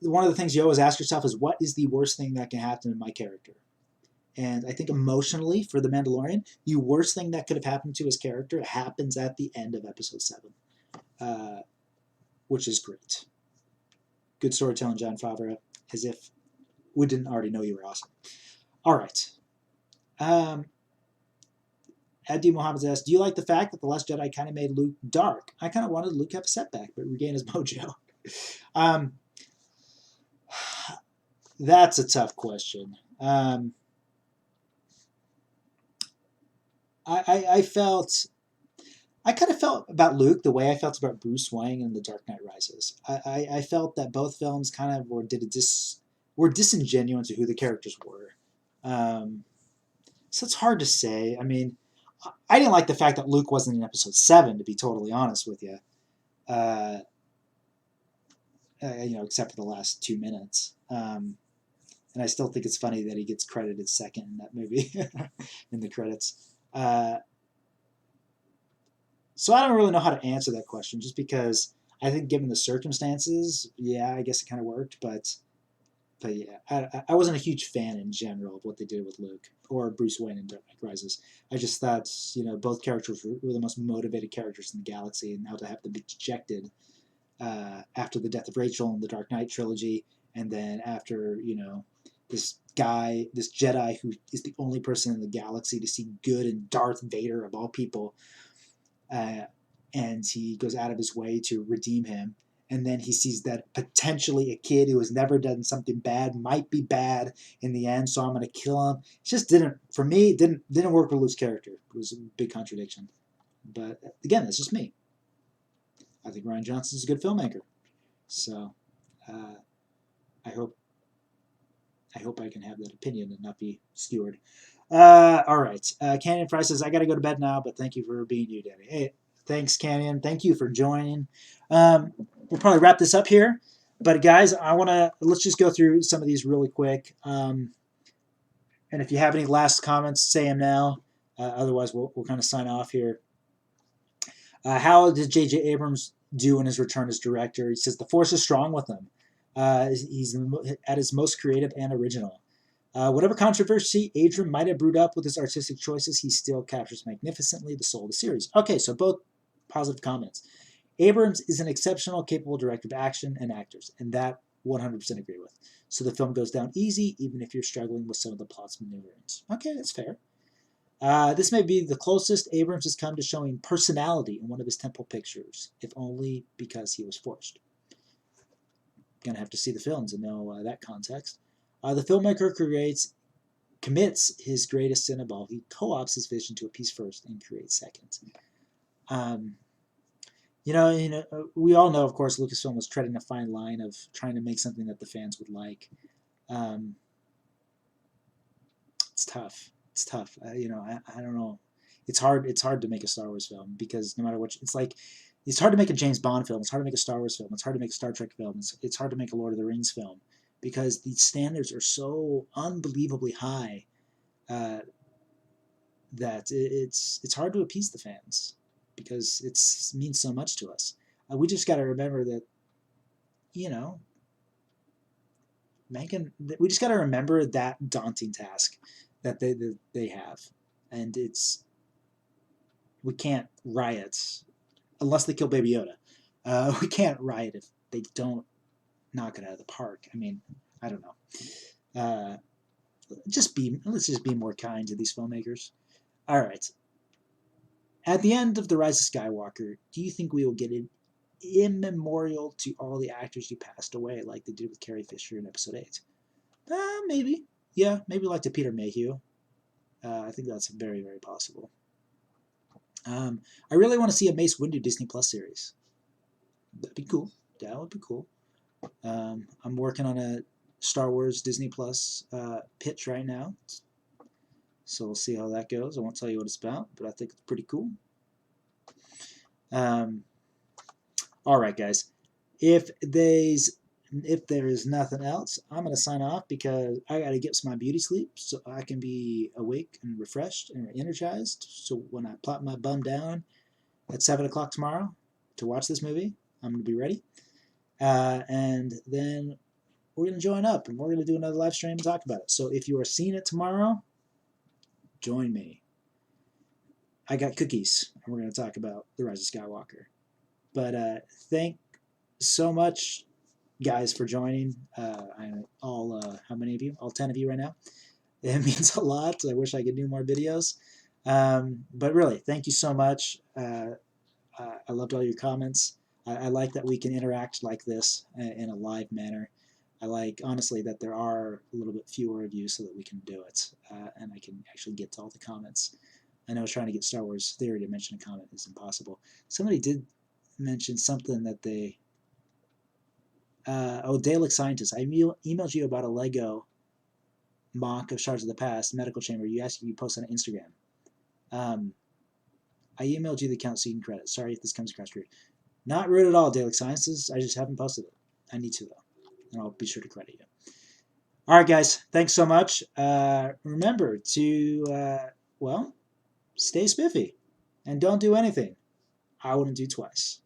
one of the things you always ask yourself is, what is the worst thing that can happen to my character? And I think emotionally for the Mandalorian, the worst thing that could have happened to his character happens at the end of episode 7, which is great. Good storytelling, Jon Favreau, as if we didn't already know you were awesome. All right. Adi Mohammed asks, do you like the fact that The Last Jedi kind of made Luke dark? I kind of wanted Luke to have a setback, but regain his mojo. That's a tough question. I I kind of felt about Luke the way I felt about Bruce Wayne in The Dark Knight Rises. I felt that both films kind of were disingenuous to who the characters were. Um, so it's hard to say. I mean, I didn't like the fact that Luke wasn't in Episode 7, to be totally honest with you. Uh, except for the last 2 minutes. And I still think it's funny that he gets credited second in that movie in the credits. So I don't really know how to answer that question, just because I think given the circumstances, yeah, I guess it kind of worked, but yeah, I wasn't a huge fan in general of what they did with Luke or Bruce Wayne in Dark Knight Rises. I just thought, both characters were the most motivated characters in the galaxy, and now to have them be dejected after the death of Rachel in the Dark Knight trilogy, and then after this guy, this Jedi who is the only person in the galaxy to see good in Darth Vader of all people, and he goes out of his way to redeem him. And then he sees that potentially a kid who has never done something bad might be bad in the end, so I'm going to kill him. It just didn't, for me, didn't work with Luke's character. It was a big contradiction. But again, that's just me. I think Rian Johnson's a good filmmaker. So I hope I can have that opinion and not be skewered. All right. Canyon Fry says, I got to go to bed now, but thank you for being you, Danny. Hey, thanks, Canyon. Thank you for joining. We'll probably wrap this up here. But, guys, let's just go through some of these really quick. And if you have any last comments, say them now. Otherwise, we'll kind of sign off here. How did J.J. Abrams do in his return as director? He says, the force is strong with him. He's at his most creative and original. Whatever controversy Adrian might have brewed up with his artistic choices, he still captures magnificently the soul of the series. Okay, so both positive comments. Abrams is an exceptional, capable director of action and actors, and that 100% agree with. So the film goes down easy, even if you're struggling with some of the plot's maneuverings. Okay, that's fair. This may be the closest Abrams has come to showing personality in one of his temple pictures, if only because he was forced. Gonna have to see the films and know that context. The filmmaker commits his greatest sin of all. He co-opts his vision to appease first and create second. We all know, of course, Lucasfilm was treading a fine line of trying to make something that the fans would like. It's tough. It's tough. I don't know. It's hard to make a Star Wars film, because no matter what, it's hard to make a James Bond film. It's hard to make a Star Wars film. It's hard to make a Star Trek film. It's hard to make a Lord of the Rings film, because the standards are so unbelievably high that it's hard to appease the fans, because it means so much to us. We just got to remember that, we just got to remember that daunting task that they have, and we can't riot unless they kill Baby Yoda. We can't riot if they don't knock it out of the park. I mean, I don't know. Let's just be more kind to these filmmakers. All right. At the end of The Rise of Skywalker, do you think we will get an immemorial to all the actors who passed away, like they did with Carrie Fisher in Episode 8? Maybe. Yeah, maybe like to Peter Mayhew. I think that's very, very possible. I really want to see a Mace Windu Disney Plus series. That'd be cool. That would be cool. I'm working on a Star Wars Disney Plus pitch right now, so we'll see how that goes. I won't tell you what it's about, but I think it's pretty cool. All right, guys. If there is nothing else, I'm going to sign off, because I got to get my beauty sleep so I can be awake and refreshed and energized. So when I plop my bum down at 7 o'clock tomorrow to watch this movie, I'm going to be ready. And then we're going to join up, and we're going to do another live stream and talk about it. So if you are seeing it tomorrow, join me. I got cookies, and we're going to talk about The Rise of Skywalker. But thank so much, guys, for joining. How many of you? All 10 of you right now. It means a lot. I wish I could do more videos. But really, thank you so much. I loved all your comments. I like that we can interact like this in a live manner. I like, honestly, that there are a little bit fewer of you so that we can do it, and I can actually get to all the comments. I know trying to get Star Wars Theory to mention a comment is impossible. Somebody did mention something that they... Dalek Scientist. I emailed you about a Lego mock of Shards of the Past, Medical Chamber. You asked if you post on Instagram. I emailed you the account so you can credit. Sorry if this comes across rude. Not rude at all, Dalek Sciences. I just haven't posted it. I need to, though. And I'll be sure to credit you. All right, guys. Thanks so much. Remember to, well, stay spiffy. And don't do anything I wouldn't do twice.